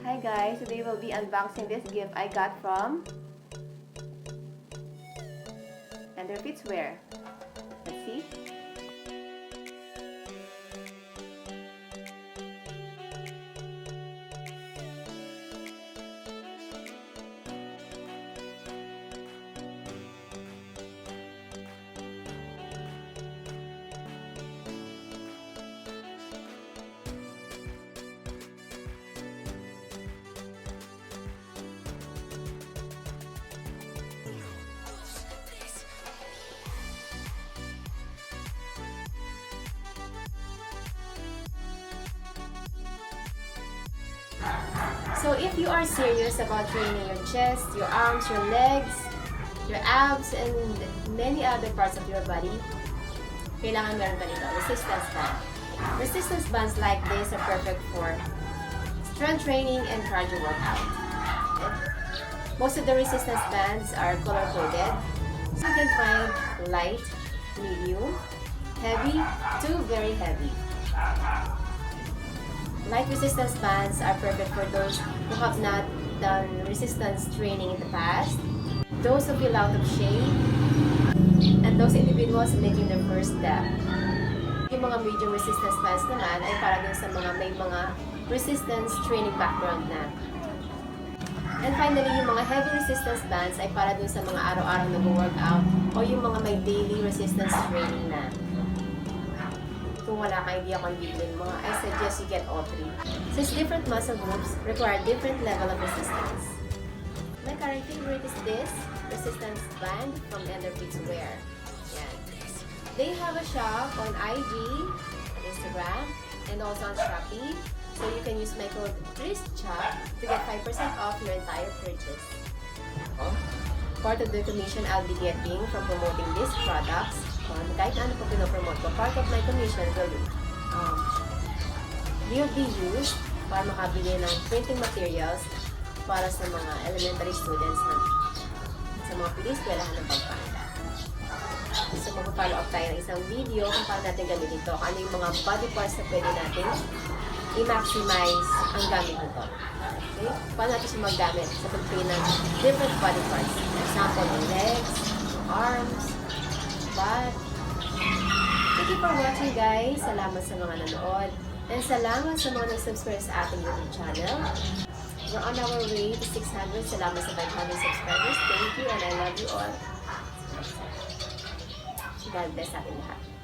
Hi guys, today we'll be unboxing this gift I got from Endorfitswear. Let's see. So if you are serious about training your chest, your arms, your legs, your abs, and many other parts of your body, kailangan meron ka nito, resistance band. Resistance bands like this are perfect for strength training and cardio workout. Most of the resistance bands are color-coded. So you can find light, medium, heavy, to very heavy. Light resistance bands are perfect for those who have not done resistance training in the past, those who feel out of shape, and those individuals making their first step. Yung mga medium resistance bands naman ay para dun sa mga may mga resistance training background na. And finally, yung mga heavy resistance bands ay para dun sa mga araw-araw nag-workout o yung mga may daily resistance training na. Kung wala kang idea kung bibilin mo, I suggest you get all three. Since different muscle groups require different level of resistance. My current favorite is this resistance band from Endorfitswear. Yan. They have a shop on IG, on Instagram, and also on Shopee. So you can use my code RISCHOP to get 5% off your entire purchase. Part of the commission I'll be getting from promoting these products, kahit ano po pinopromote ko, part of my commission will be used para makabili ng printing materials para sa mga elementary students sa mga piniskwelahan ng pagpanda. So mag-follow up tayo ng isang video kung paano natin gamitin ito, kung ano yung mga body parts na pwede natin i-maximize ang gamit nito. Okay? Paano natin siya maggamit sa pag-train ng different body parts. For example, yung legs, arms, butt. Thank you for watching guys. Salamat sa mga nanood. And salamat sa mga nag-subscribe sa ating YouTube channel. We're on our way to 600. Salamat sa 500 subscribers. Thank you and I love you all. God bless ating lahat.